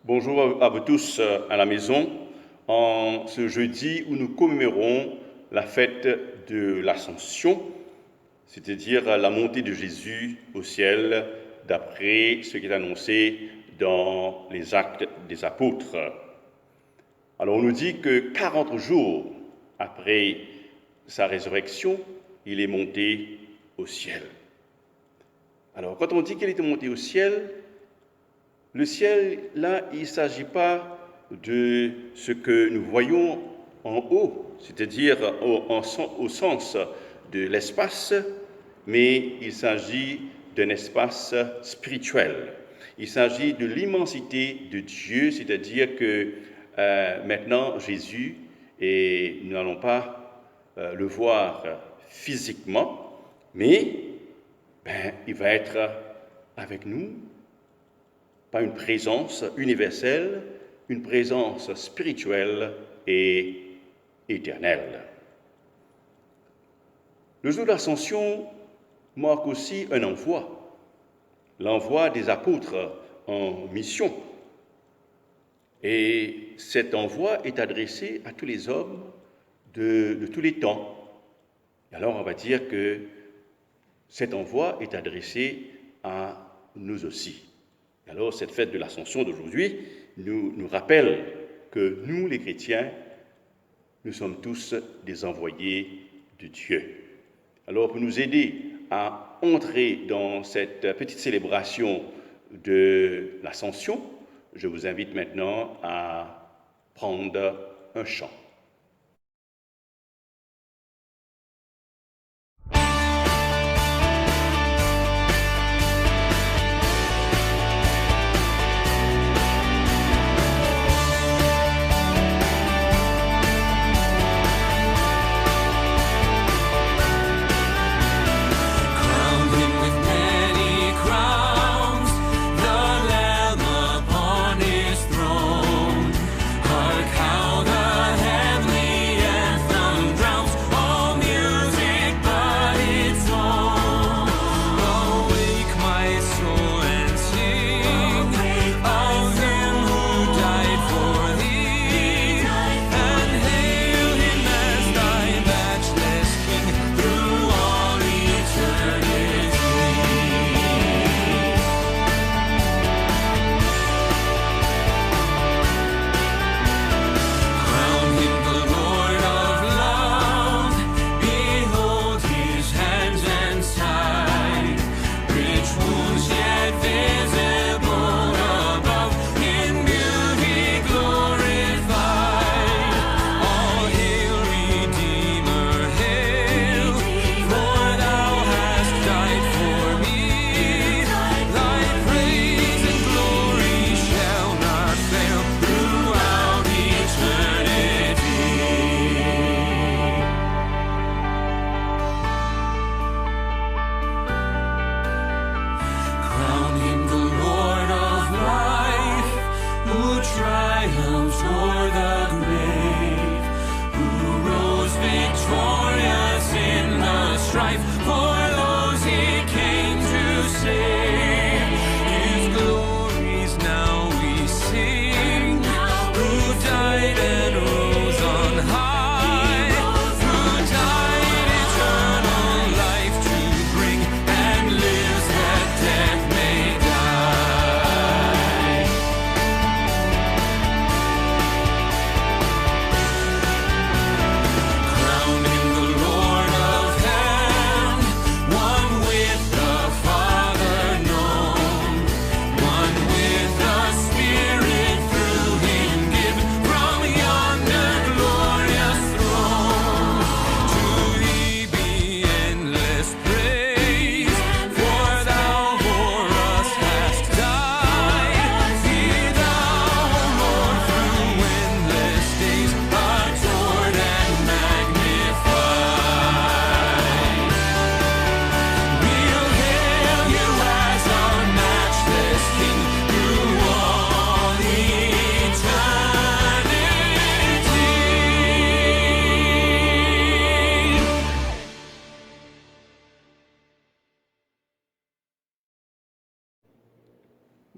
Bonjour à vous tous à la maison, en ce jeudi où nous commémorons la fête de l'Ascension, c'est-à-dire la montée de Jésus au ciel, d'après ce qui est annoncé dans les Actes des Apôtres. Alors on nous dit que 40 jours après sa résurrection, il est monté au ciel. Alors quand on dit qu'il était monté au ciel, le ciel, là, il ne s'agit pas de ce que nous voyons en haut, c'est-à-dire au sens de l'espace, mais il s'agit d'un espace spirituel. Il s'agit de l'immensité de Dieu, c'est-à-dire que maintenant Jésus, et nous n'allons pas le voir physiquement, mais il va être avec nous. Pas une présence universelle, une présence spirituelle et éternelle. Le jour de l'Ascension marque aussi un envoi, l'envoi des apôtres en mission. Et cet envoi est adressé à tous les hommes de tous les temps. Et alors on va dire que cet envoi est adressé à nous aussi. Alors, cette fête de l'Ascension d'aujourd'hui nous rappelle que nous, les chrétiens, nous sommes tous des envoyés de Dieu. Alors, pour nous aider à entrer dans cette petite célébration de l'Ascension, je vous invite maintenant à prendre un chant.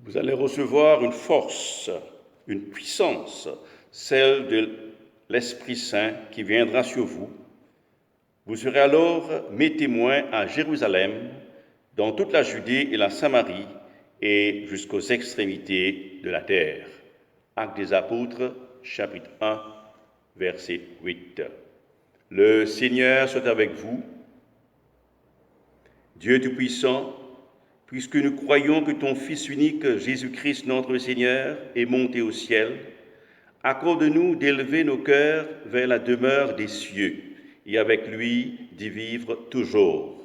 Vous allez recevoir une force une puissance, celle de l'Esprit Saint qui viendra sur vous. Vous serez alors mes témoins à Jérusalem, dans toute la Judée et la Samarie, et jusqu'aux extrémités de la terre. Actes des Apôtres, chapitre 1, verset 8. Le Seigneur soit avec vous. Dieu Tout-Puissant, puisque nous croyons que ton Fils unique, Jésus-Christ notre Seigneur, est monté au ciel, accorde-nous d'élever nos cœurs vers la demeure des cieux, et avec lui d'y vivre toujours.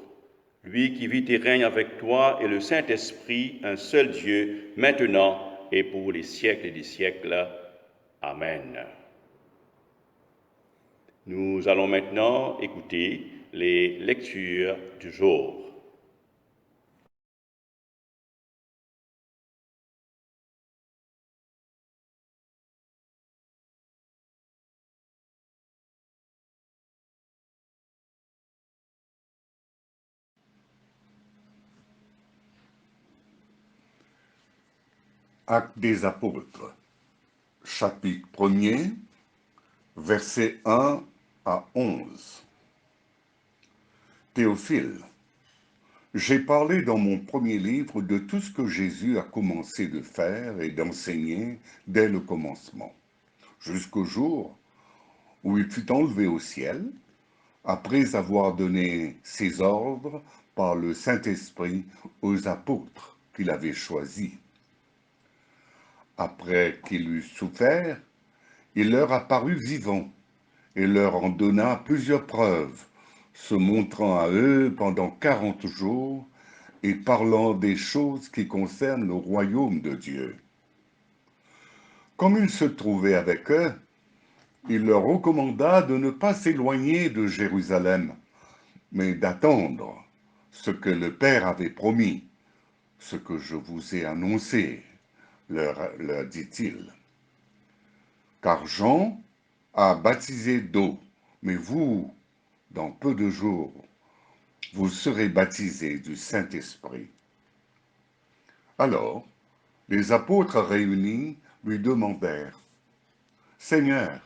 Lui qui vit et règne avec toi et le Saint-Esprit, un seul Dieu, maintenant et pour les siècles des siècles. Amen. Nous allons maintenant écouter les lectures du jour. Actes des Apôtres, chapitre 1er, versets 1 à 11. Théophile, j'ai parlé dans mon premier livre de tout ce que Jésus a commencé de faire et d'enseigner dès le commencement, jusqu'au jour où il fut enlevé au ciel, après avoir donné ses ordres par le Saint-Esprit aux apôtres qu'il avait choisis. Après qu'il eut souffert, il leur apparut vivant et leur en donna plusieurs preuves, se montrant à eux pendant 40 jours et parlant des choses qui concernent le royaume de Dieu. Comme il se trouvait avec eux, il leur recommanda de ne pas s'éloigner de Jérusalem, mais d'attendre ce que le Père avait promis, ce que je vous ai annoncé, leur dit-il. Car Jean a baptisé d'eau, mais vous, dans peu de jours, vous serez baptisés du Saint-Esprit. Alors, les apôtres réunis lui demandèrent, « Seigneur,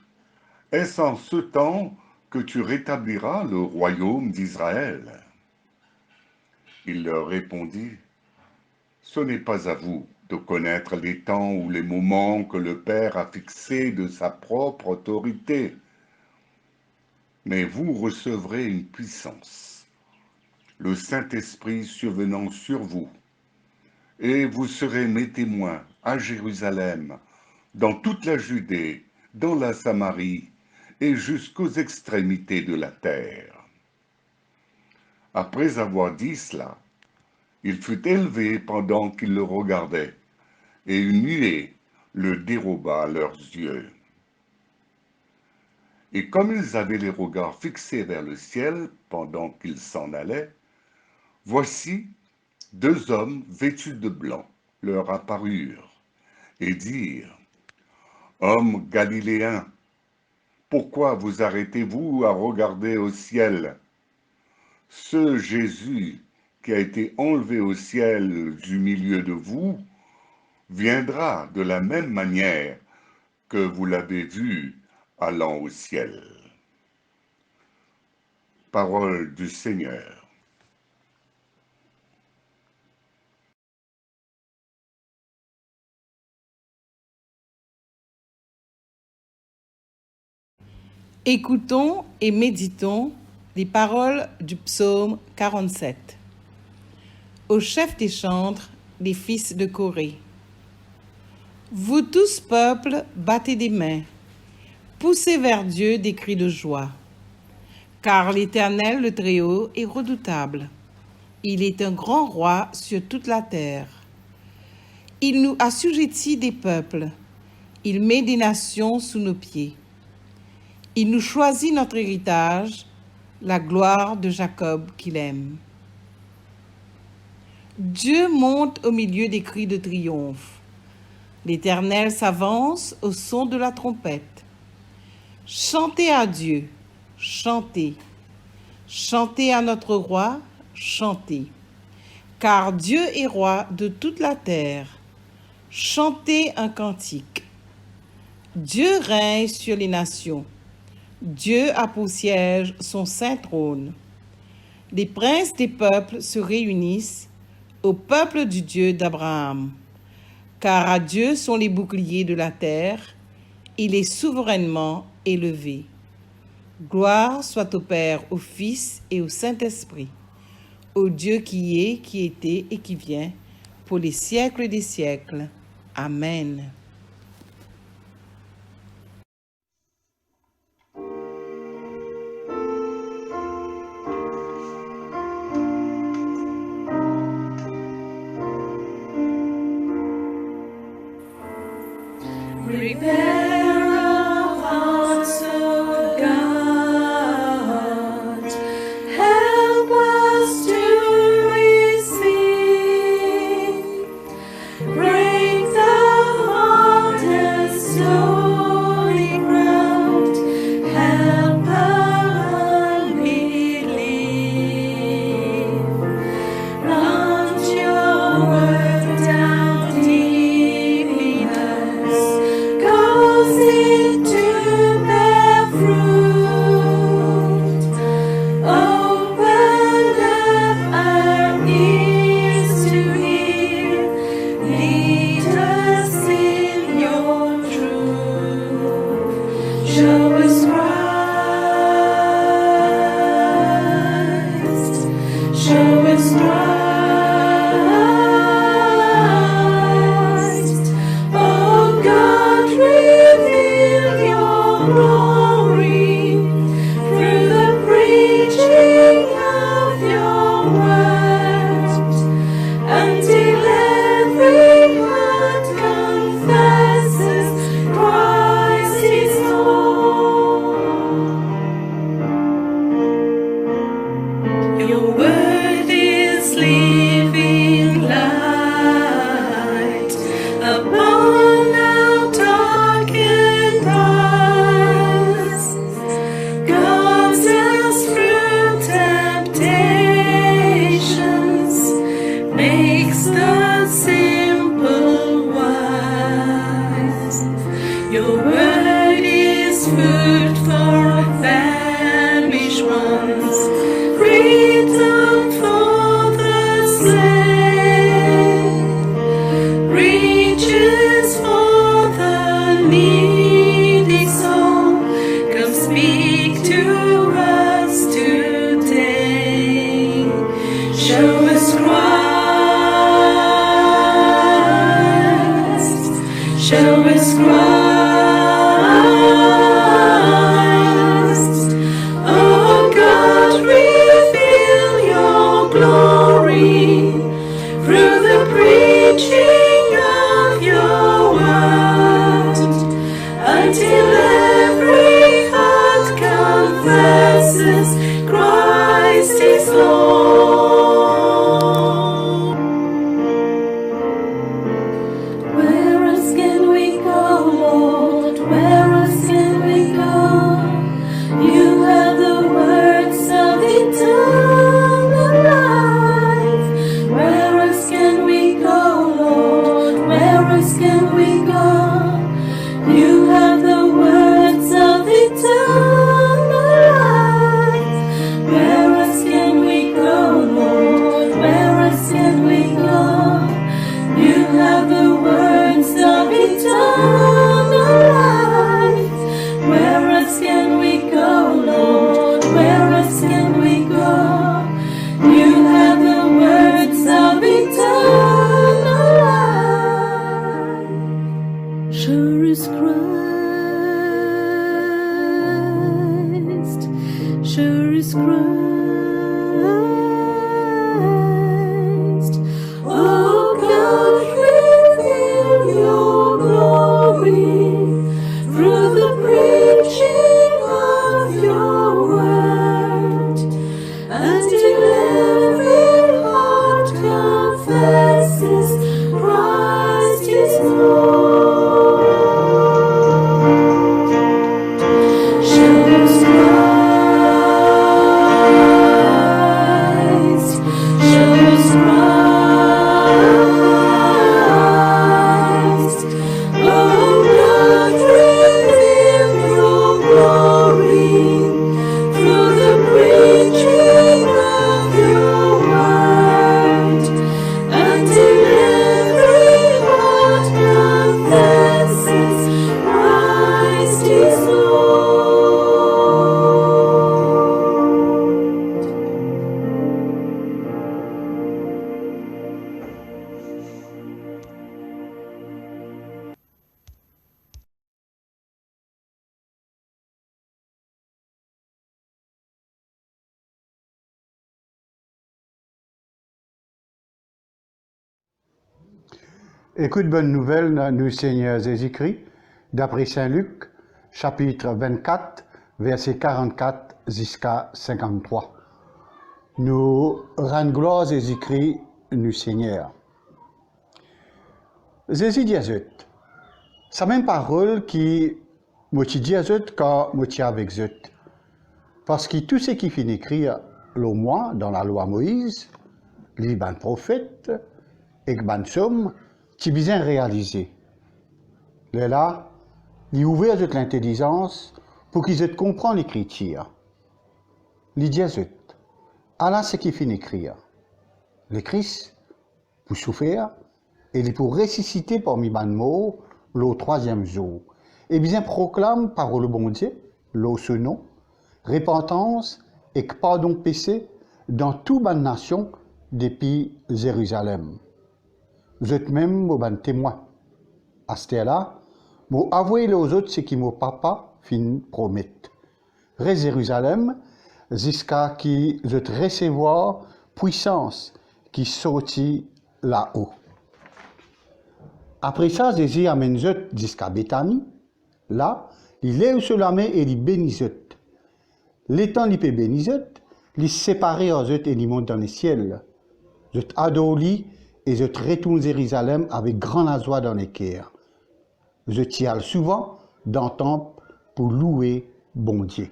est-ce en ce temps que tu rétabliras le royaume d'Israël ?» Il leur répondit, « Ce n'est pas à vous de connaître les temps ou les moments que le Père a fixés de sa propre autorité, mais vous recevrez une puissance, le Saint-Esprit survenant sur vous, et vous serez mes témoins à Jérusalem, dans toute la Judée, dans la Samarie, et jusqu'aux extrémités de la terre. » Après avoir dit cela, il fut élevé pendant qu'ils le regardaient, et une nuée le déroba à leurs yeux. Et comme ils avaient les regards fixés vers le ciel pendant qu'ils s'en allaient, voici, 2 hommes vêtus de blanc leur apparurent et dirent, « Hommes galiléens, pourquoi vous arrêtez-vous à regarder au ciel? Ce Jésus qui a été enlevé au ciel du milieu de vous viendra de la même manière que vous l'avez vu allant au ciel. » Parole du Seigneur. Écoutons et méditons les paroles du psaume 47. Au chef des chantres, les fils de Corée. Vous tous, peuples, battez des mains, poussez vers Dieu des cris de joie. Car l'Éternel, le Très-Haut, est redoutable. Il est un grand roi sur toute la terre. Il nous assujettit des peuples. Il met des nations sous nos pieds. Il nous choisit notre héritage, la gloire de Jacob qu'il aime. Dieu monte au milieu des cris de triomphe. L'Éternel s'avance au son de la trompette. Chantez à Dieu, chantez. Chantez à notre roi, chantez. Car Dieu est roi de toute la terre. Chantez un cantique. Dieu règne sur les nations. Dieu a pour siège son saint trône. Les princes des peuples se réunissent au peuple du Dieu d'Abraham. Car à Dieu sont les boucliers de la terre, il est souverainement élevé. Gloire soit au Père, au Fils et au Saint-Esprit, au Dieu qui est, qui était et qui vient, pour les siècles des siècles. Amen. Prepare our hearts, O God. Help us to receive. Break the heart and stony ground. Help our unbelief. Plant your word down deep in us. Cause it to bear fruit. Open up our ears to hear. Lead us in your truth. Show us Christ. Show us Christ. Oh God, reveal your glory through the preaching of your word, until every heart confesses Christ is Lord. Your word is living light upon our darkened paths. Guides us through temptations, makes the simple wise. Your word is food for famished ones, freedom for the slain, riches for the needy soul. Come speak to us today. Show us Christ. Show us Christ. Oh God, reveal your glory through the preaching of your word, until every heart confesses Christ is Lord. Where else can we go, Lord? Where else can we go? You have the words of eternal life. Where else can we go, Lord? Where else can we go? You have the words of eternal life. Where else can we go, Lord? Where else can we go? You have the words of eternal life. Where else can we go, Lord? Where else can we go? You have the words of eternal life. Sure is Christ. Sure is Christ. Oh God, reveal your glory through the preaching of your word, until every heart confesses Christ is Lord. Écoute bonne nouvelle du Seigneur Jésus-Christ, d'après Saint Luc, chapitre 24, versets 44 jusqu'à 53. Nous rendons gloire à Jésus-Christ, nous Seigneur. Jésus dit à eux, c'est la même parole qui m'a dit à eux quand je avec eux. Parce que tout ce qui finit écrire le mois dans la loi Moïse, les prophètes et les psaumes, qui bien réalisé. Là, il ouvert l'intelligence pour qu'ils comprennent l'écriture. Il dit à eux, Allah ce qui finit écrire. Le Christ, pour souffrir, et il pour ressusciter parmi les morts le troisième jour. Et bien proclame par le bon Dieu, ce nom, repentance et pardon péché dans toute bonne nation depuis Jérusalem. Vous êtes même mon témoin. À ce là, vous avouez aux autres ce qui mon papa fin promet. Ré Jérusalem, jusqu'à qui vous recevoir puissance qui sortit là-haut. Après ça, Jésus amène eux jusqu'à Béthanie. Là, il lève sur la main et il bénit eux. L'étant il peut bénir eux, il sépare aux eux et il monte dans le ciel. Eux adorent lui et eux retournent Jérusalem avec grande joie dans les cœurs. Eux y allent souvent dans le temple pour louer bon Dieu.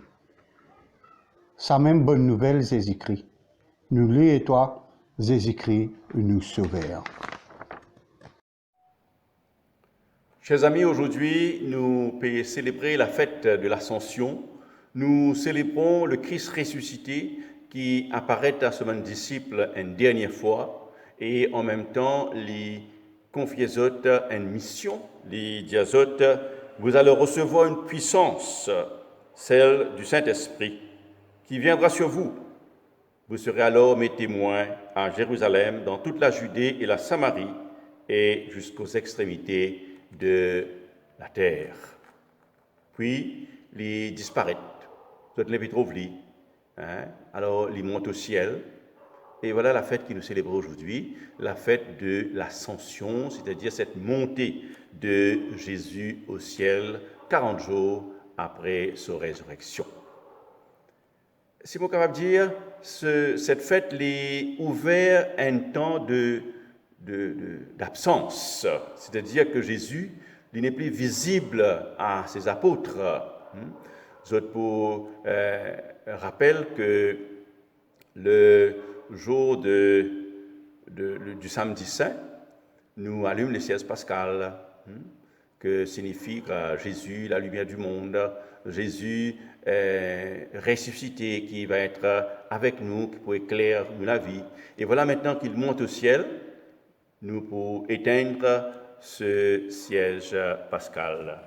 Sa même bonne nouvelle, Jésus-Christ. Nous lui et toi, Jésus-Christ, nous sauveur. Chers amis, aujourd'hui, nous pouvons célébrer la fête de l'Ascension. Nous célébrons le Christ ressuscité qui apparaît à ce disciple une dernière fois et en même temps, les confie une mission, les dit vous allez recevoir une puissance, celle du Saint-Esprit, qui viendra sur vous. Vous serez alors mes témoins à Jérusalem, dans toute la Judée et la Samarie et jusqu'aux extrémités de la terre. Puis, ils disparaissent. Vous êtes les trouve alors, ils montent au ciel. Et voilà la fête qui nous célèbre aujourd'hui, la fête de l'Ascension, c'est-à-dire cette montée de Jésus au ciel 40 jours après sa résurrection. Si vous capable de dire, cette fête l'est ouvert un temps d'absence, c'est-à-dire que Jésus il n'est plus visible à ses apôtres. Je vous rappelle que le jour du samedi saint, nous allumons les sièges pascales, que signifie Jésus, la lumière du monde, Jésus ressuscité qui va être avec nous, qui pour éclairer la vie. Et voilà maintenant qu'il monte au ciel, nous pour éteindre ce siège pascal.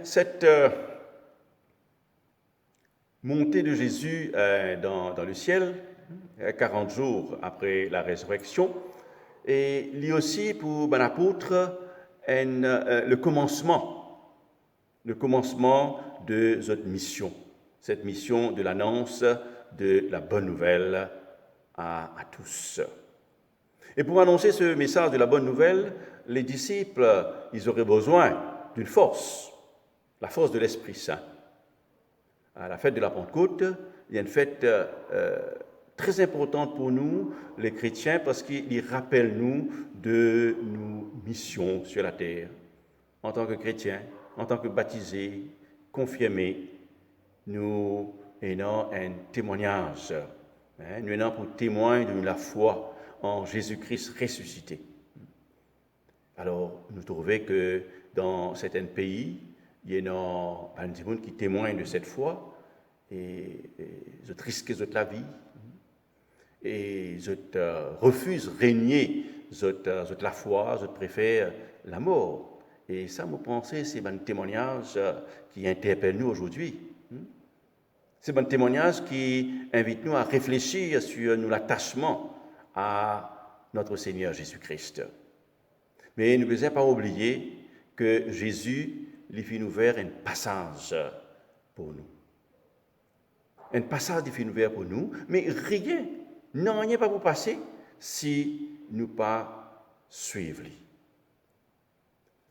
Cette montée de Jésus dans le ciel, 40 jours après la résurrection, et lui aussi pour l'apôtre le commencement de cette mission de l'annonce de la bonne nouvelle à tous. Et pour annoncer ce message de la bonne nouvelle, les disciples, ils auraient besoin d'une force, la force de l'Esprit Saint. À la fête de la Pentecôte, il y a une fête très importante pour nous, les chrétiens, parce qu'il rappelle nous de nos missions sur la terre. En tant que chrétiens, en tant que baptisés, confirmés, nous avons un témoignage. Nous sommes pour témoins de la foi en Jésus-Christ ressuscité. Alors, nous trouvons que dans certains pays, il y a des gens qui témoignent de cette foi et ils risquent la vie et ils refusent de régner la foi, ils préfèrent la mort. Et ça, me pensez, c'est un témoignage qui interpelle nous aujourd'hui. C'est un témoignage qui invite nous à réfléchir sur l'attachement à notre Seigneur Jésus-Christ. Mais ne devons pas oublier que Jésus lui fit ouvert un passage pour nous. un passage qui est ouvert pour nous, mais rien, non, rien pas pour passer si nous pas suivre.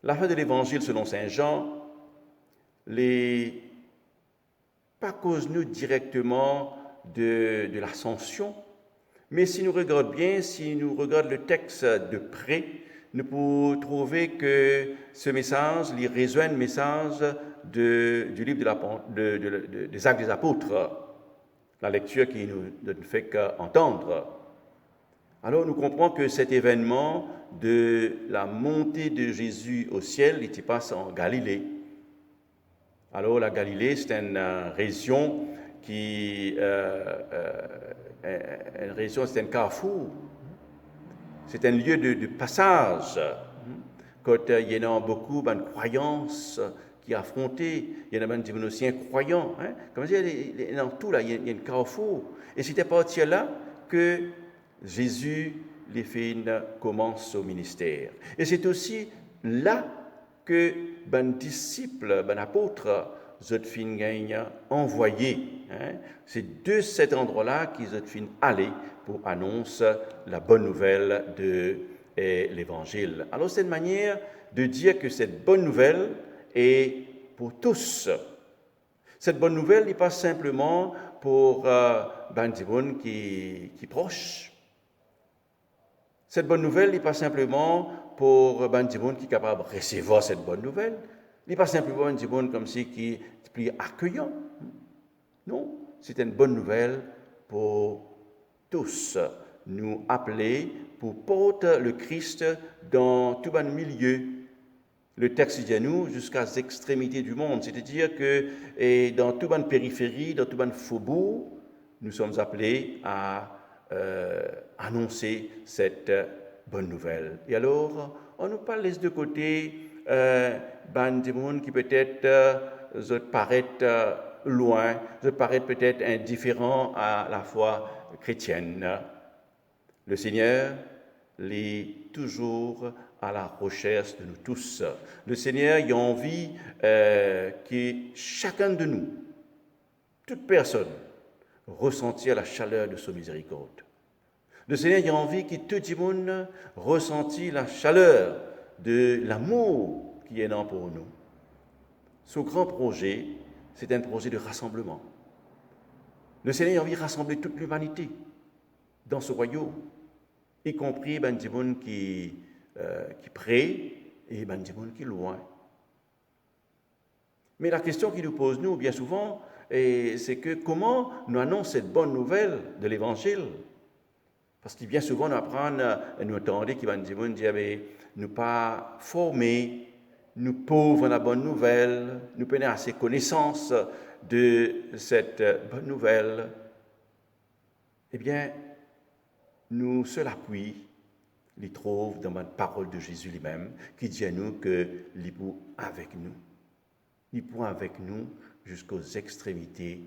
La fin de l'évangile selon Saint Jean, pas cause nous directement de l'ascension, mais si nous regardons bien, si nous regardons le texte de près, nous pouvons trouver que ce message, il rejoint le message du livre des Actes des Apôtres, la lecture qui nous ne fait qu'entendre. Alors nous comprenons que cet événement de la montée de Jésus au ciel, il se passe en Galilée. Alors la Galilée, c'est une région c'est un carrefour, c'est un lieu de passage. Quand il y en a beaucoup de croyances qui affrontaient, il y en a même des aussi incroyants. Comme je dis, dans tout là, il y a un carrefour. Et c'est à partir de là que Jésus, les filles, commence au ministère. Et c'est aussi là que les disciples, les apôtres, Zotfin gagne envoyé. C'est de cet endroit-là qu'ils Zotfin aller pour annoncer la bonne nouvelle de l'Évangile. Alors c'est une manière de dire que cette bonne nouvelle est pour tous. Cette bonne nouvelle n'est pas simplement pour Bandibon qui proche. Cette bonne nouvelle n'est pas simplement pour Bandibon qui est capable de recevoir cette bonne nouvelle. Il n'est pas simplement un Bandibon comme si qui est plus accueillant. Non, c'est une bonne nouvelle pour tous. Nous appeler pour porter le Christ dans tout le milieu. Le texte dit à nous jusqu'à l'extrémité du monde, c'est-à-dire que dans toute une périphérie, dans tout un faubourg, nous sommes appelés à annoncer cette bonne nouvelle. Et alors, on ne pas laisse de côté des monde qui peut-être paraît loin, paraît peut-être indifférent à la foi chrétienne. Le Seigneur est toujours à la recherche de nous tous. Le Seigneur a envie que chacun de nous, toute personne, ressentir la chaleur de sa miséricorde. Le Seigneur a envie que tout le monde ressentisse la chaleur de l'amour qui est là pour nous. Ce grand projet, c'est un projet de rassemblement. Le Seigneur a envie de rassembler toute l'humanité dans ce royaume, y compris des gens qui prient et des gens qui loin. Mais la question qui nous pose, nous, bien souvent, c'est que comment nous annonçons cette bonne nouvelle de l'Évangile? Parce que bien souvent, nous apprenons, nous entendons qu'il y a des gens qui disent, nous pas formés, nous pauvres la bonne nouvelle, nous prenons assez connaissance de cette bonne nouvelle. Eh bien, nous seul appui les trouve dans la parole de Jésus lui-même, qui dit à nous que il est avec nous. Il est avec nous jusqu'aux extrémités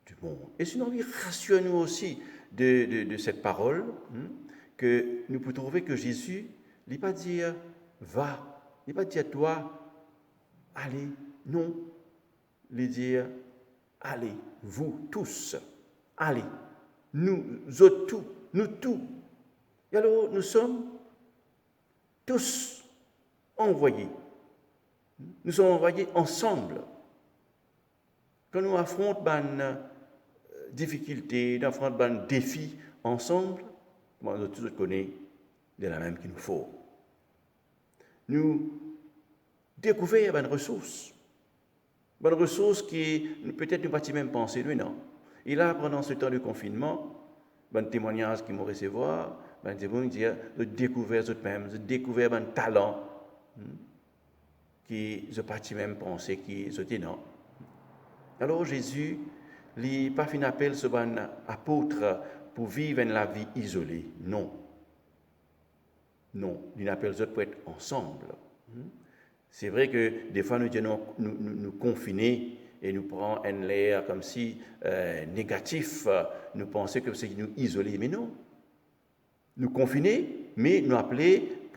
du monde. Et sinon, il rassure nous aussi de cette parole, que nous pouvons trouver que Jésus n'est pas dire va, n'est pas dire toi, allez, non, il dire allez, vous tous, allez, nous autres tous, nous tous. Et alors, nous sommes tous envoyés. Nous sommes envoyés ensemble. Quand nous affrontons des difficultés, nous affrontons des défis ensemble, nous tous connaissons de la même qu'il nous faut. Nous découvrons des ressources qui peut-être nous pas même penser, nous non. Et là, pendant ce temps de confinement, des témoignages qui m'ont recevoir, des gens qui disent, de découvrir eux-mêmes, de découvrir un talent qui ne pas même penser qu'ils étaient non. Alors Jésus, il n'a pas fait un appel sur un apôtre pour vivre la vie isolée. Non. Non, il appelle eux pour être ensemble. C'est vrai que des fois, nous confiner et nous prenons un l'air comme si négatif, nous pensons que c'est nous isoler, mais non. Nous confiner, mais nous appeler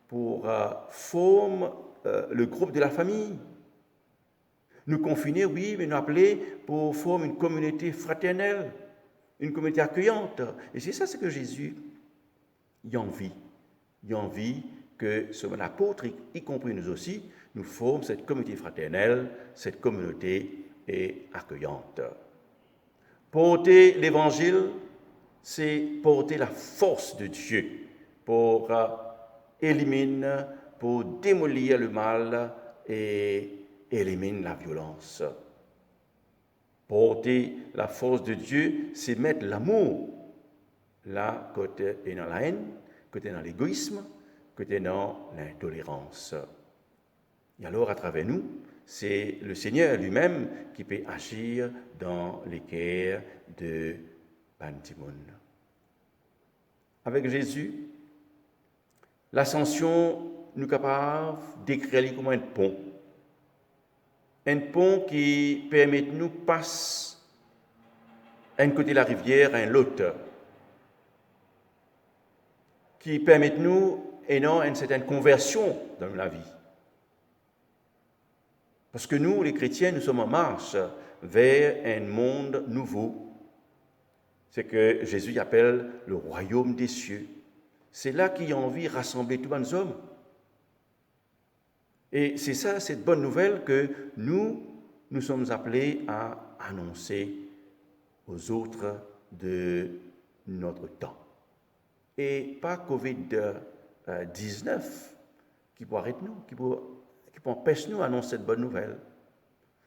pour former le groupe de la famille. Nous confiner, oui, mais nous appeler pour former une communauté fraternelle, une communauté accueillante. Et c'est ça ce que Jésus y envie. Il a envie que ce apôtre, y compris nous aussi, nous forment cette communauté fraternelle, cette communauté accueillante. Porter l'évangile, c'est porter la force de Dieu pour éliminer, pour démolir le mal et éliminer la violence. Porter la force de Dieu, c'est mettre l'amour là, côté est dans la haine, côté dans l'égoïsme, côté dans l'intolérance. Et alors, à travers nous, c'est le Seigneur lui-même qui peut agir dans les cœurs de Bantimon. Avec Jésus, l'ascension nous capable d'écrire comme un pont. Un pont qui permet de nous passer d'un côté de la rivière à l'autre, qui permet de nous une certaine conversion dans la vie. Parce que nous, les chrétiens, nous sommes en marche vers un monde nouveau. C'est que Jésus appelle le royaume des cieux. C'est là qu'il a envie de rassembler tous les hommes. Et c'est ça, cette bonne nouvelle que nous sommes appelés à annoncer aux autres de notre temps. Et pas Covid-19 qui peut arrêter nous, qui peut empêcher nous d'annoncer cette bonne nouvelle.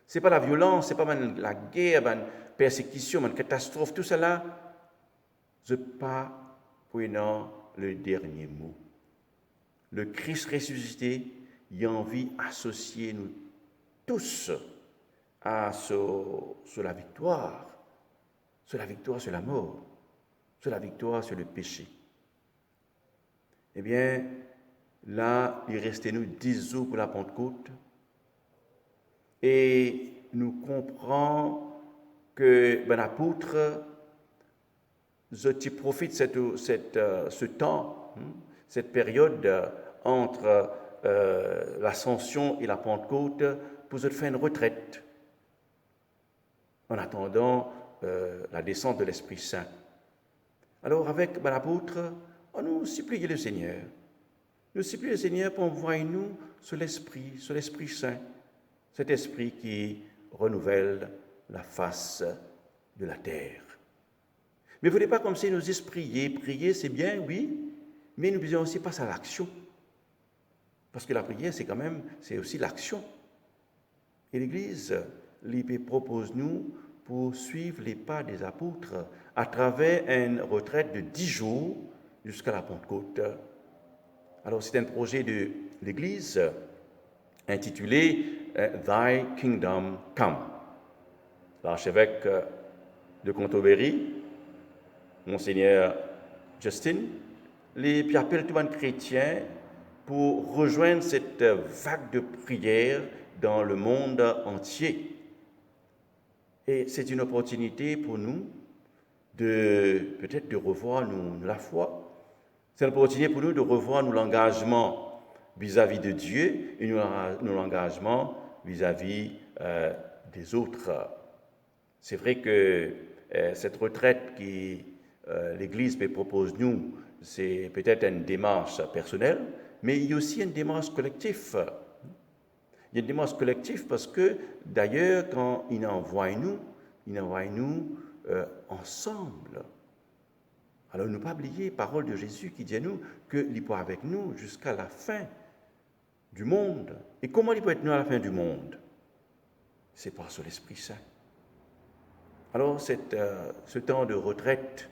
Ce n'est pas la violence, ce n'est pas la guerre, la persécution, la catastrophe, tout cela, ce n'est pas prenant le dernier mot. Le Christ ressuscité, il a envie d'associer nous tous sur la victoire sur la mort, sur la victoire sur le péché. Eh bien, là, il restait nous 10 jours pour la Pentecôte et nous comprenons que l'apôtre, je profite de ce temps, cette période entre l'Ascension et la Pentecôte pour faire une retraite en attendant la descente de l'Esprit Saint. Alors, avec l'apôtre, on nous supplie le Seigneur. Nous supplie le Seigneur pour envoyer nous sur l'Esprit Saint, cet Esprit qui renouvelle la face de la terre. Mais vous ne voulez pas comme si nous disons prier. Prier, c'est bien, oui, mais nous devons aussi passer à l'action. Parce que la prière, c'est aussi l'action. Et l'Église, l'IP propose nous pour suivre les pas des apôtres à travers une retraite de 10 jours jusqu'à la Pentecôte. Alors, c'est un projet de l'Église intitulé Thy Kingdom Come. L'archevêque de Canterbury, Monseigneur Justin, puis appelle tout le monde chrétien pour rejoindre cette vague de prière dans le monde entier. Et c'est une opportunité pour nous peut-être de revoir la foi. C'est une opportunité pour nous de revoir nos engagements vis-à-vis de Dieu et nos engagements vis-à-vis des autres. C'est vrai que cette retraite que l'Église propose nous, c'est peut-être une démarche personnelle, mais il y a aussi une démarche collective. Il y a une démarche collective parce que, d'ailleurs, quand il envoie nous ensemble. Alors, ne pas oublier la parole de Jésus qui dit à nous qu'il est avec nous jusqu'à la fin du monde. Et comment il peut être nous à la fin du monde? C'est par l'Esprit Saint. Alors, ce temps de retraite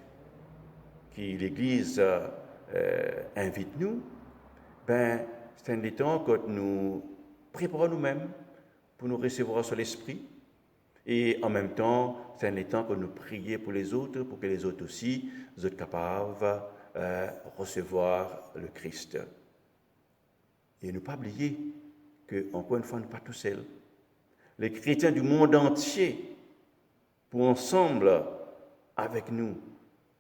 qui l'Église invite nous, c'est un des temps que nous préparons nous-mêmes pour nous recevoir sur l'Esprit. Et en même temps, c'est un des temps que nous prions pour les autres, pour que les autres aussi soient capables de recevoir le Christ. Et ne pas oublier que, encore une fois, nous ne sommes pas tout seuls. Les chrétiens du monde entier, pour ensemble, avec nous,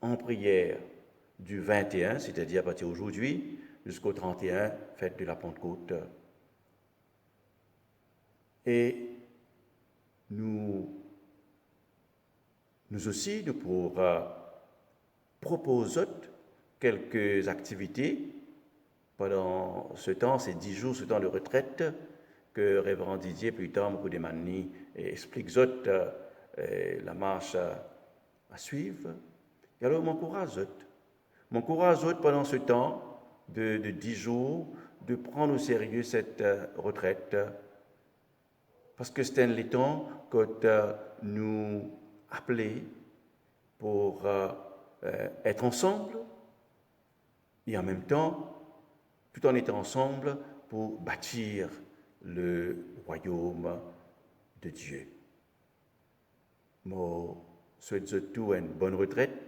en prière, du 21, c'est-à-dire à partir d'aujourd'hui, jusqu'au 31, fête de la Pentecôte. Et nous aussi, nous pour proposer quelques activités pendant ce temps, ces 10 jours, ce temps de retraite, que Révérend Didier, plus tard, pour des manies, explique la marche à suivre. Et alors, m'encourage pendant ce temps de 10 jours, de prendre au sérieux cette retraite, parce que c'est un temps que nous appelons pour être ensemble, et en même temps, tout en étant ensemble, pour bâtir le royaume de Dieu. Je souhaite tout une bonne retraite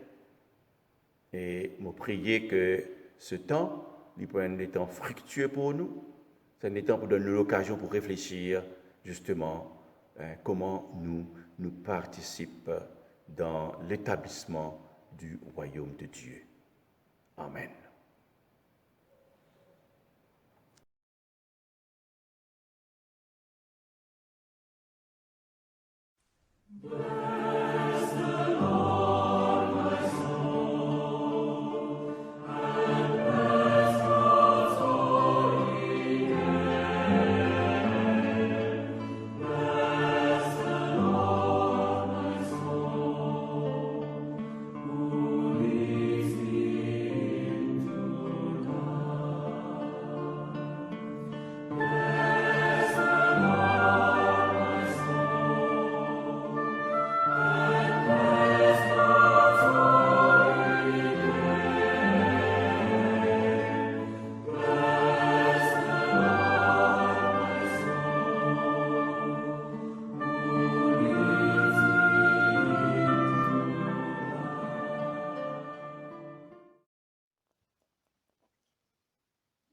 et je prie que ce temps, il peut être un temps fructueux pour nous, c'est un temps pour donner l'occasion pour réfléchir justement comment nous participons dans l'établissement du royaume de Dieu. Amen.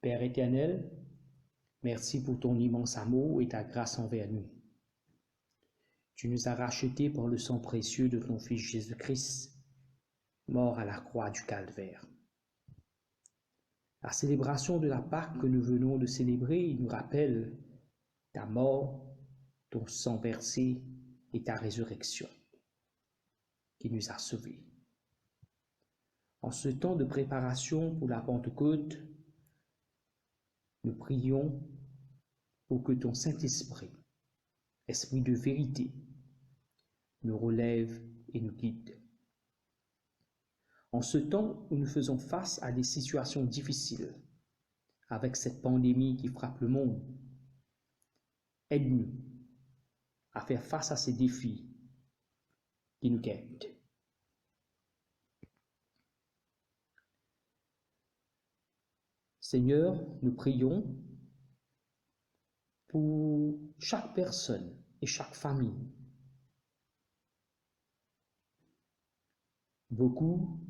Père éternel, merci pour ton immense amour et ta grâce envers nous. Tu nous as rachetés par le sang précieux de ton Fils Jésus-Christ, mort à la croix du Calvaire. La célébration de la Pâque que nous venons de célébrer nous rappelle ta mort, ton sang versé et ta résurrection, qui nous a sauvés. En ce temps de préparation pour la Pentecôte, nous prions pour que ton Saint-Esprit, Esprit de vérité, nous relève et nous guide. En ce temps où nous faisons face à des situations difficiles, avec cette pandémie qui frappe le monde, aide-nous à faire face à ces défis qui nous guettent. Seigneur, nous prions pour chaque personne et chaque famille. Beaucoup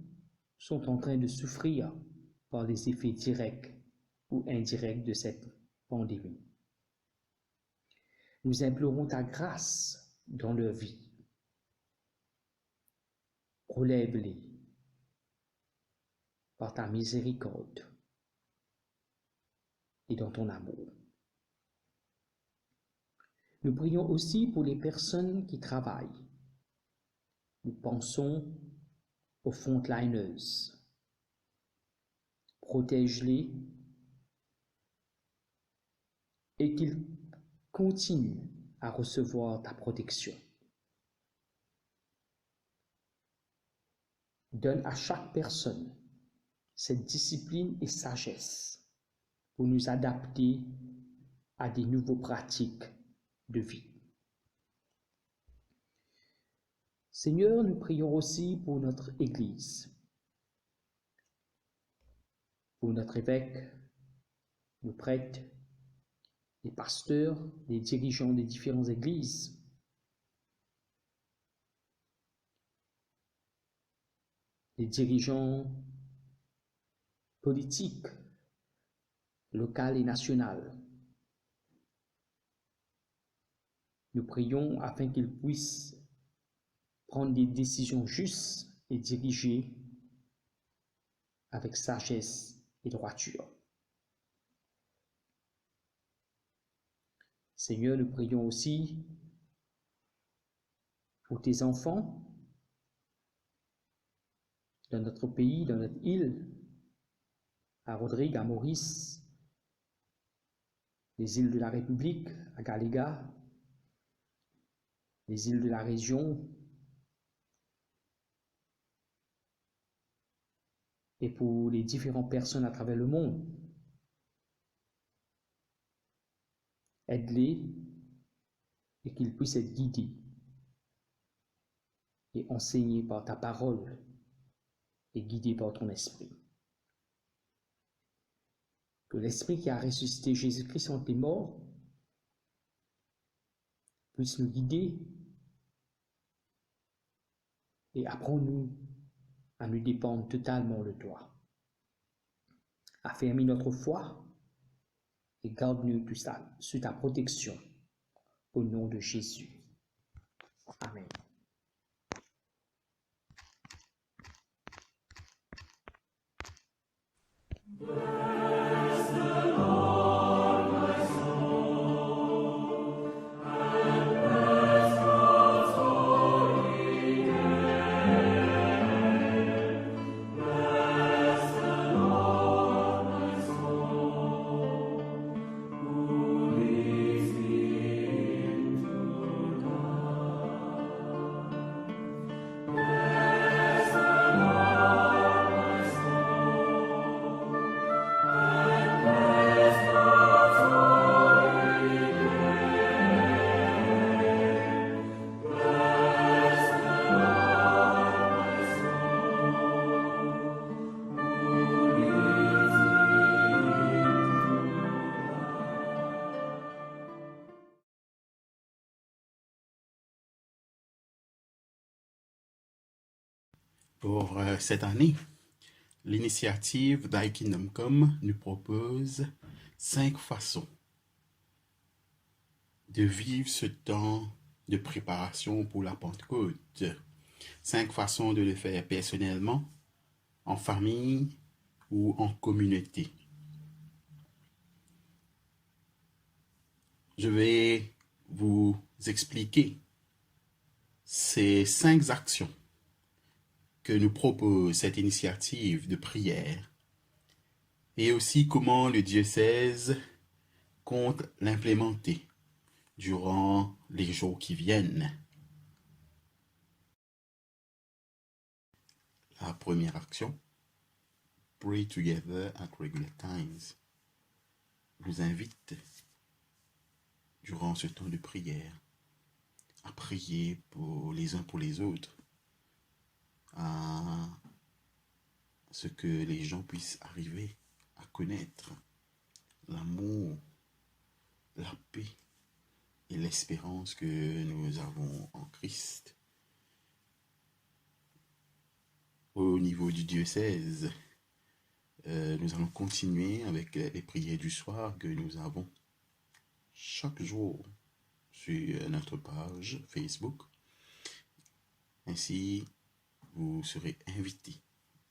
sont en train de souffrir par les effets directs ou indirects de cette pandémie. Nous implorons ta grâce dans leur vie. Relève-les par ta miséricorde et dans ton amour. Nous prions aussi pour les personnes qui travaillent. Nous pensons aux frontliners. Protège-les et qu'ils continuent à recevoir ta protection. Donne à chaque personne cette discipline et sagesse pour nous adapter à des nouvelles pratiques de vie. Seigneur, nous prions aussi pour notre Église, pour notre évêque, nos prêtres, les pasteurs, les dirigeants des différentes églises. Les dirigeants politiques, locaux et nationaux. Nous prions afin qu'ils puissent prendre des décisions justes et diriger avec sagesse et droiture. Seigneur, nous prions aussi pour tes enfants, dans notre pays, dans notre île, à Rodrigue, à Maurice, les îles de la République, à Galéga, les îles de la région, et pour les différentes personnes à travers le monde. Aide-les et qu'ils puissent être guidés et enseignés par ta parole et guidés par ton esprit. Que l'esprit qui a ressuscité Jésus-Christ entre les morts puisse nous guider et apprends-nous à nous dépendre totalement de toi. Affermis notre foi et garde-nous sous ta protection au nom de Jésus. Amen. Pour cette année, l'initiative d'iKingdomCom nous propose 5 façons de vivre ce temps de préparation pour la Pentecôte. 5 façons de le faire personnellement, en famille ou en communauté. Je vais vous expliquer ces 5 actions que nous propose cette initiative de prière et aussi comment le diocèse compte l'implémenter durant les jours qui viennent. La première action, Pray Together at Regular Times, nous invite durant ce temps de prière à prier pour les uns pour les autres, à ce que les gens puissent arriver à connaître l'amour, la paix et l'espérance que nous avons en Christ. Au niveau du diocèse, nous allons continuer avec les prières du soir que nous avons chaque jour sur notre page Facebook. Ainsi, vous serez invités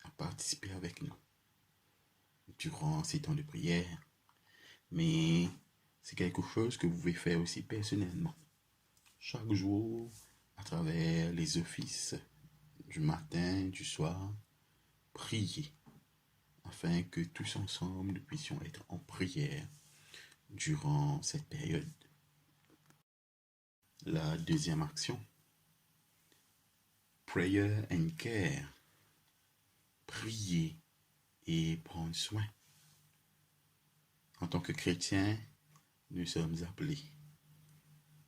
à participer avec nous durant ces temps de prière, mais c'est quelque chose que vous pouvez faire aussi personnellement, chaque jour, à travers les offices du matin, du soir, prier, afin que tous ensemble nous puissions être en prière durant cette période. La deuxième action, Prayer and Care, prier et prendre soin. En tant que chrétiens, nous sommes appelés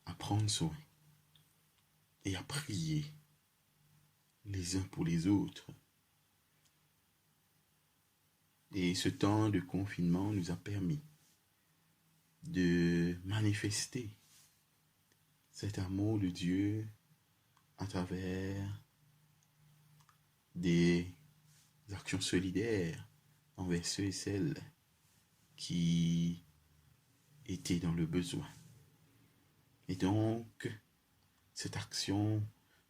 à prendre soin et à prier les uns pour les autres. Et ce temps de confinement nous a permis de manifester cet amour de Dieu à travers des actions solidaires envers ceux et celles qui étaient dans le besoin. Et donc, cette action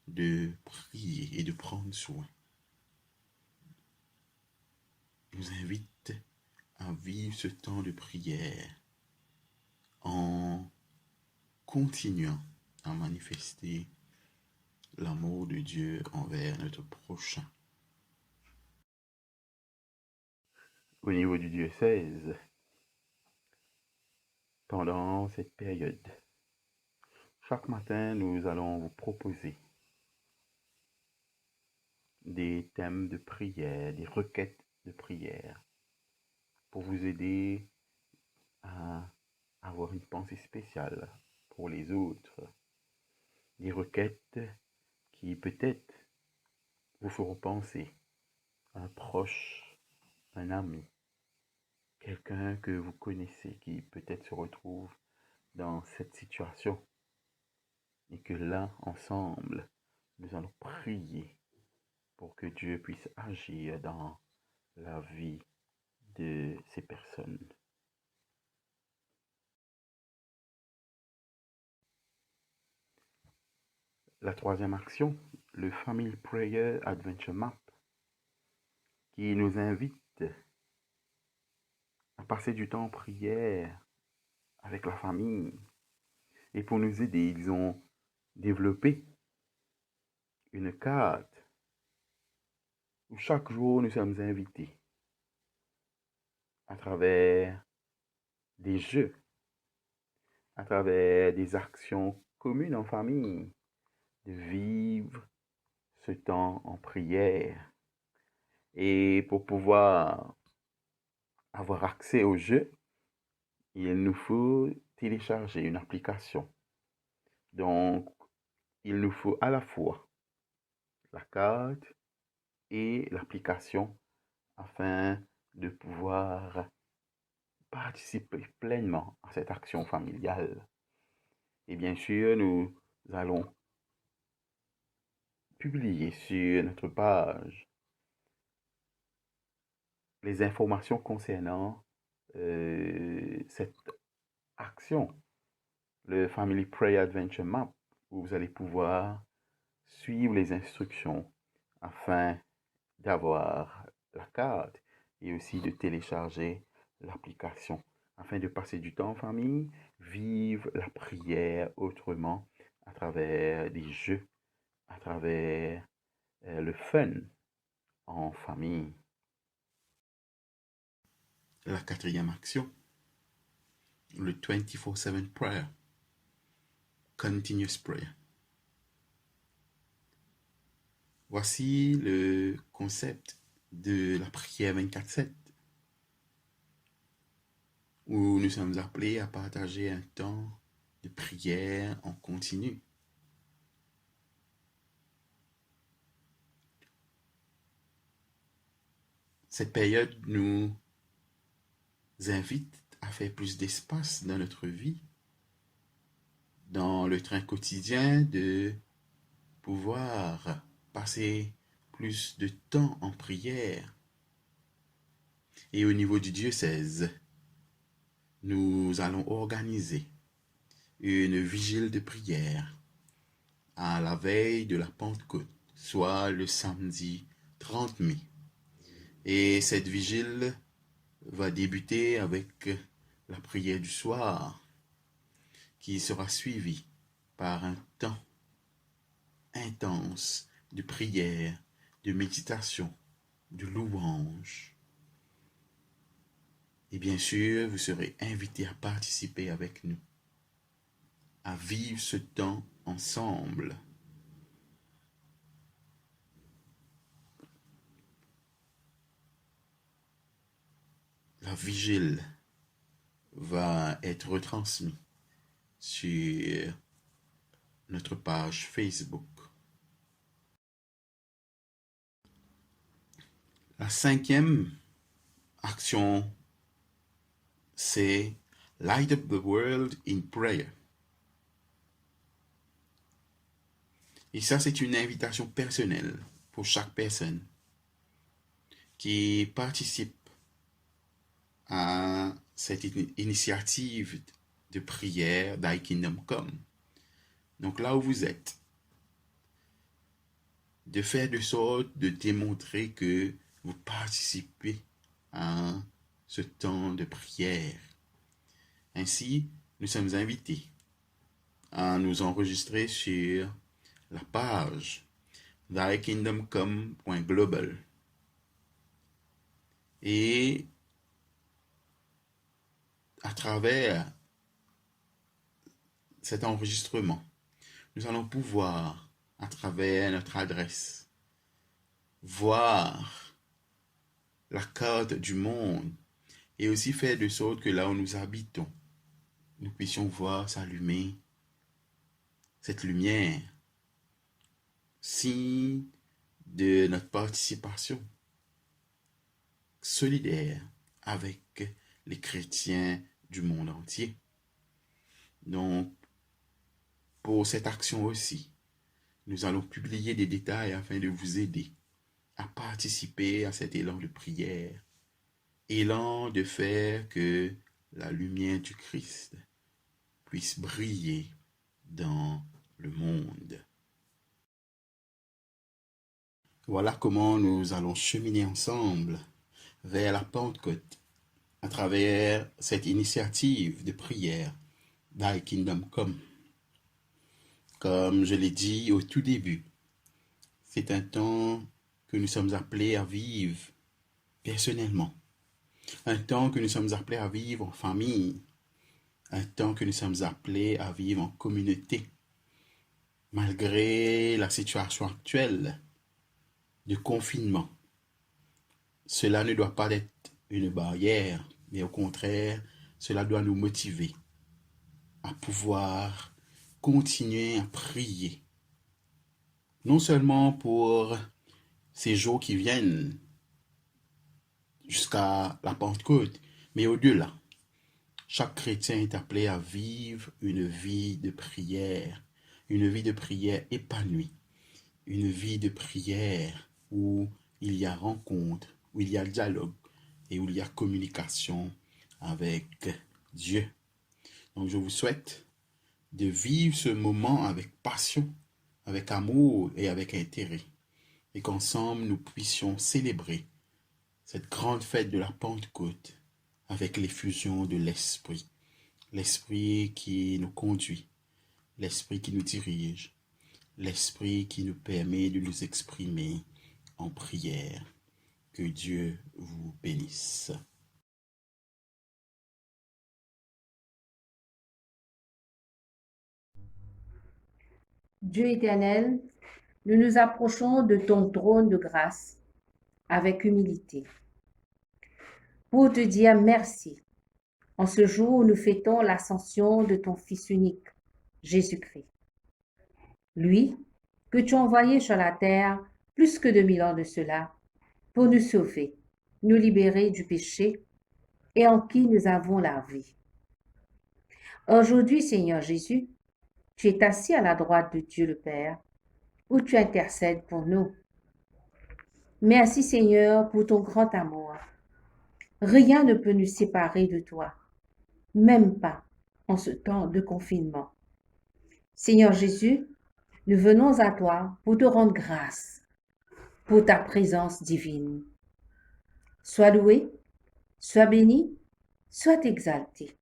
de prier et de prendre soin nous invite à vivre ce temps de prière en continuant à manifester l'amour de Dieu envers notre prochain. Au niveau du diocèse, pendant cette période, chaque matin, nous allons vous proposer des thèmes de prière, des requêtes de prière, pour vous aider à avoir une pensée spéciale pour les autres. Des requêtes qui peut-être vous feront penser à un proche, un ami, quelqu'un que vous connaissez qui peut-être se retrouve dans cette situation. Et que là, ensemble, nous allons prier pour que Dieu puisse agir dans la vie de ces personnes. La troisième action, le Family Prayer Adventure Map, qui nous invite à passer du temps en prière avec la famille. Et pour nous aider, ils ont développé une carte où chaque jour nous sommes invités à travers des jeux, à travers des actions communes en famille, de vivre ce temps en prière. Et pour pouvoir avoir accès au jeu, il nous faut télécharger une application. Donc, il nous faut à la fois la carte et l'application afin de pouvoir participer pleinement à cette action familiale. Et bien sûr, nous allons publier sur notre page les informations concernant cette action, le Family Prayer Adventure Map, où vous allez pouvoir suivre les instructions afin d'avoir la carte et aussi de télécharger l'application afin de passer du temps en famille, vivre la prière autrement à travers des jeux, à travers le fun en famille. La quatrième action, le 24/7 prayer, continuous prayer. Voici le concept de la prière 24/7, où nous sommes appelés à partager un temps de prière en continu. Cette période nous invite à faire plus d'espace dans notre vie, dans le train quotidien, de pouvoir passer plus de temps en prière. Et au niveau du diocèse, nous allons organiser une vigile de prière à la veille de la Pentecôte, soit le samedi 30 mai. Et cette vigile va débuter avec la prière du soir, qui sera suivie par un temps intense de prière, de méditation, de louange. Et bien sûr, vous serez invités à participer avec nous, à vivre ce temps ensemble. La vigile va être retransmise sur notre page Facebook. La cinquième action, c'est Light Up the World in Prayer. Et ça, c'est une invitation personnelle pour chaque personne qui participe à cette initiative de prière Thy Kingdom Come. Donc là où vous êtes, de faire de sorte de démontrer que vous participez à ce temps de prière. Ainsi, nous sommes invités à nous enregistrer sur la page thykingdomcome.global. Et à travers cet enregistrement, nous allons pouvoir, à travers notre adresse, voir la carte du monde et aussi faire de sorte que là où nous habitons, nous puissions voir s'allumer cette lumière, signe de notre participation solidaire avec les chrétiens du monde entier. Donc, pour cette action aussi, nous allons publier des détails afin de vous aider à participer à cet élan de prière, élan de faire que la lumière du Christ puisse briller dans le monde. Voilà comment nous allons cheminer ensemble vers la Pentecôte à travers cette initiative de prière Thy Kingdom Come. Comme je l'ai dit au tout début, c'est un temps que nous sommes appelés à vivre personnellement, un temps que nous sommes appelés à vivre en famille, un temps que nous sommes appelés à vivre en communauté. Malgré la situation actuelle de confinement, cela ne doit pas être une barrière, mais au contraire, cela doit nous motiver à pouvoir continuer à prier. Non seulement pour ces jours qui viennent jusqu'à la Pentecôte, mais au-delà. Chaque chrétien est appelé à vivre une vie de prière épanouie, une vie de prière où il y a rencontre, où il y a dialogue et où il y a communication avec Dieu. Donc je vous souhaite de vivre ce moment avec passion, avec amour et avec intérêt, et qu'ensemble nous puissions célébrer cette grande fête de la Pentecôte avec l'effusion de l'Esprit, l'Esprit qui nous conduit, l'Esprit qui nous dirige, l'Esprit qui nous permet de nous exprimer en prière. Que Dieu vous bénisse. Dieu éternel, nous nous approchons de ton trône de grâce avec humilité pour te dire merci en ce jour où nous fêtons l'ascension de ton Fils unique, Jésus-Christ. Lui, que tu as envoyé sur la terre plus que 2000 ans de cela, pour nous sauver, nous libérer du péché et en qui nous avons la vie. Aujourd'hui, Seigneur Jésus, tu es assis à la droite de Dieu le Père, où tu intercèdes pour nous. Merci Seigneur pour ton grand amour. Rien ne peut nous séparer de toi, même pas en ce temps de confinement. Seigneur Jésus, nous venons à toi pour te rendre grâce pour ta présence divine. Sois loué, sois béni, sois exalté.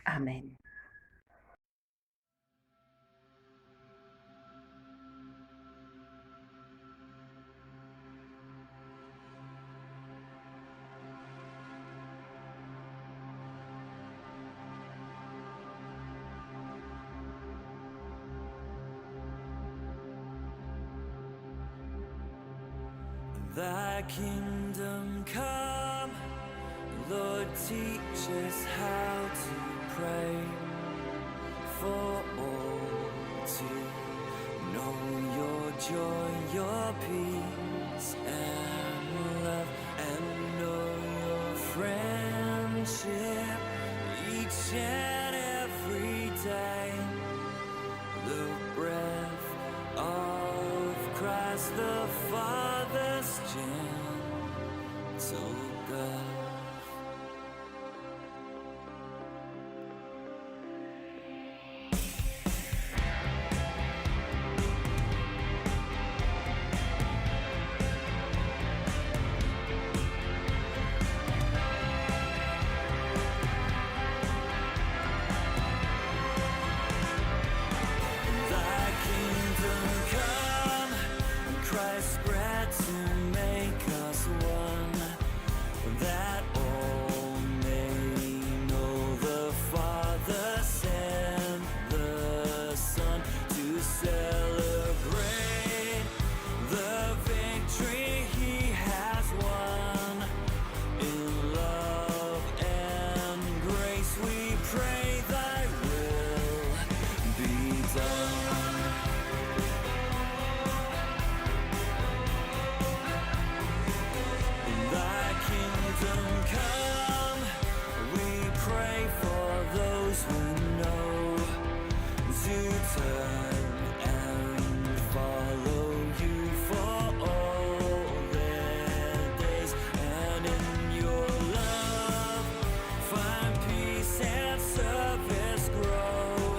Amen. Thy kingdom come, Lord, teach us how to pray for all to know your joy, your peace and love, and know your friendship each and every day. The breath of Christ the Father's gentle breath. Thy kingdom come. We pray for those who know to turn and follow you for all their days, and in your love find peace and service grow.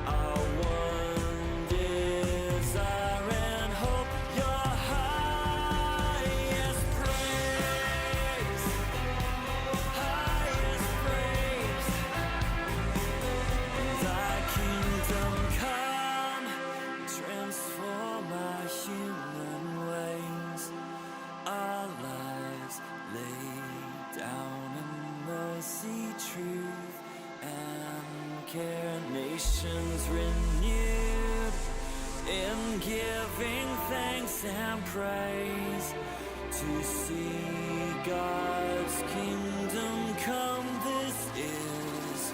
Our one desire and hope, your highest praise, highest praise. Thy kingdom come, transform our human ways, our lives laid down in mercy, truth, and care. Nations renewed in giving thanks and praise to see God's kingdom come. This is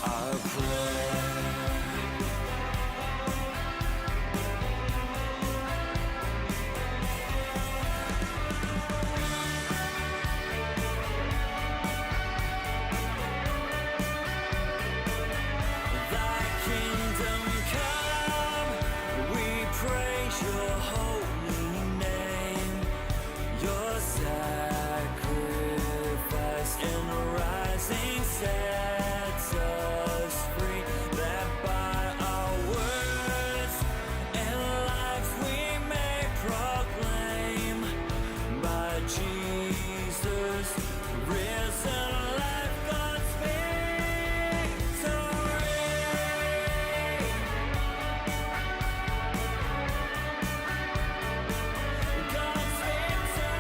our prayer. Thy kingdom come, we praise your holy name. Your sacrifice and rising sets us free, that by our words and lives we may proclaim, by Jesus risen life, God's victory. God's victory.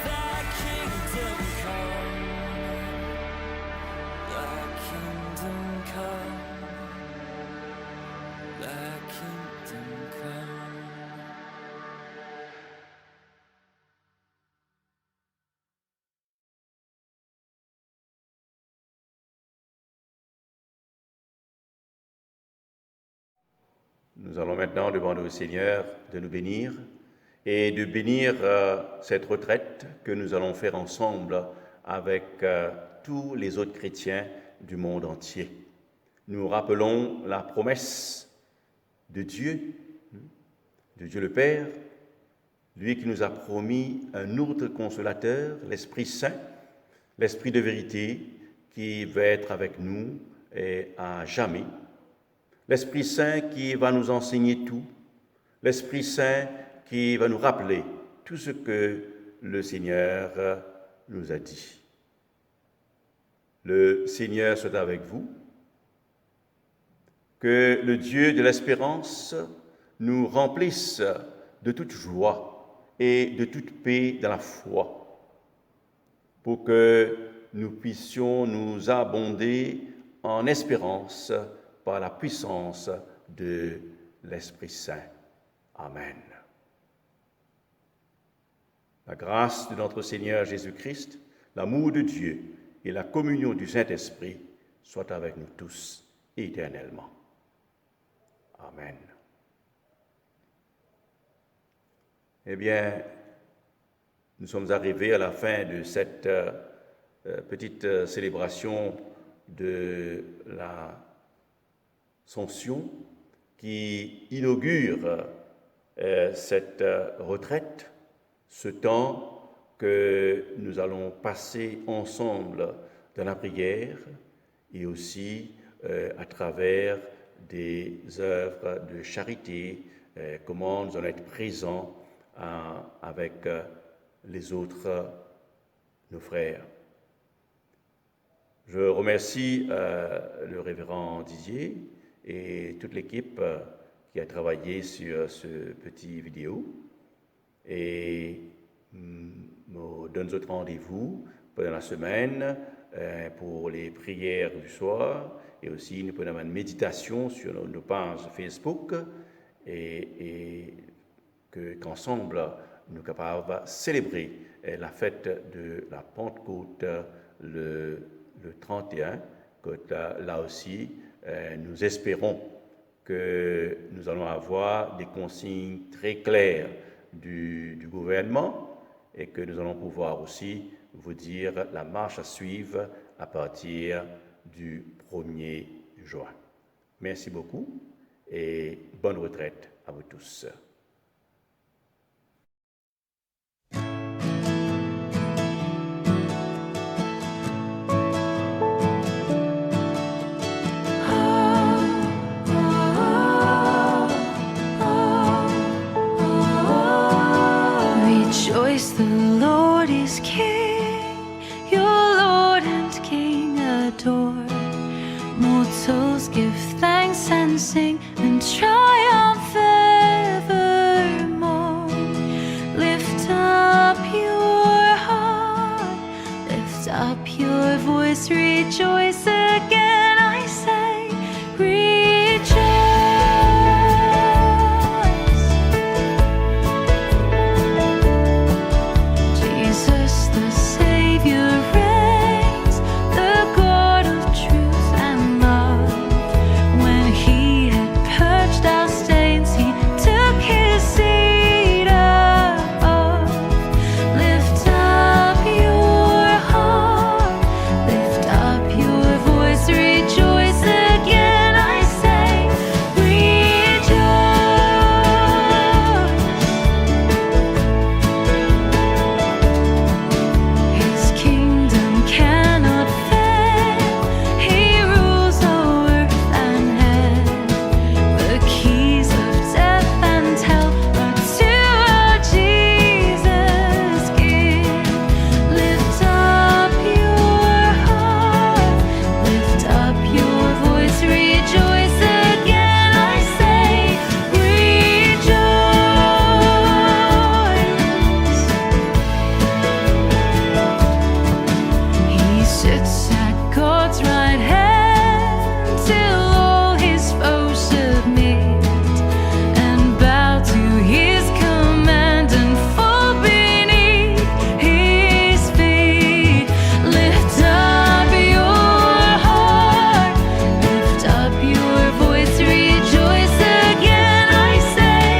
Thy kingdom come. Thy kingdom come. Thy kingdom come. Nous allons maintenant demander au Seigneur de nous bénir et de bénir cette retraite que nous allons faire ensemble avec tous les autres chrétiens du monde entier. Nous rappelons la promesse de Dieu le Père, lui qui nous a promis un autre consolateur, l'Esprit Saint, l'Esprit de vérité qui va être avec nous et à jamais. L'Esprit Saint qui va nous enseigner tout, l'Esprit Saint qui va nous rappeler tout ce que le Seigneur nous a dit. Le Seigneur soit avec vous, que le Dieu de l'espérance nous remplisse de toute joie et de toute paix dans la foi, pour que nous puissions nous abonder en espérance par la puissance de l'Esprit Saint. Amen. La grâce de notre Seigneur Jésus-Christ, l'amour de Dieu et la communion du Saint-Esprit soient avec nous tous éternellement. Amen. Eh bien, nous sommes arrivés à la fin de cette petite célébration de l'Ascension qui inaugure cette retraite, ce temps que nous allons passer ensemble dans la prière et aussi à travers des œuvres de charité, comment nous allons être présents avec les autres, nos frères. Je remercie le révérend Didier et toute l'équipe qui a travaillé sur ce petit vidéo. Et nous donnons autre rendez-vous pendant la semaine pour les prières du soir et aussi nous prenons une méditation sur nos pages Facebook et qu'ensemble nous sommes capables de célébrer la fête de la Pentecôte le 31, que là aussi nous espérons que nous allons avoir des consignes très claires du gouvernement et que nous allons pouvoir aussi vous dire la marche à suivre à partir du 1er juin. Merci beaucoup et bonne retraite à vous tous. Rejoice, the Lord is King, your Lord and King adored. Mortals give thanks and sing and triumph evermore. Lift up your heart, lift up your voice, rejoice again, I say, rejoice. Jesus the Savior reigns, the God of truth and love. When he had purged our stains, he took his seat above. Lift up your heart, lift up your voice, rejoice again, I say, rejoice. His kingdom cannot fail, he rules over earth and heaven. The keys of death and hell are to our Jesus give. Lift up your heart, lift up your voice, rejoice again, I say, rejoice. He sits at God's right hand till all his foes submit and bow to his command and fall beneath his feet. Lift up your heart, lift up your voice, rejoice again, I say,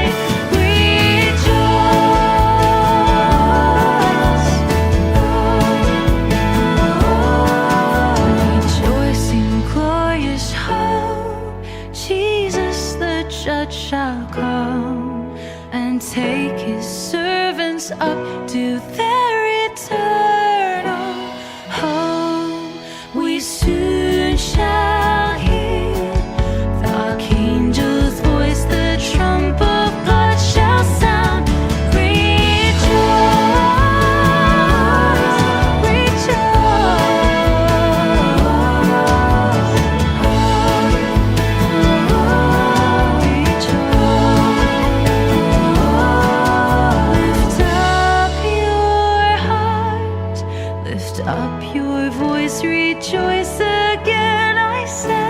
rejoice in glorious hope. Jesus the judge shall come and take his servants up to their eternal home. We soon shall hear the archangel's voice, the trump of God shall sound. Lift up your heart, lift up your voice, rejoice again, I say.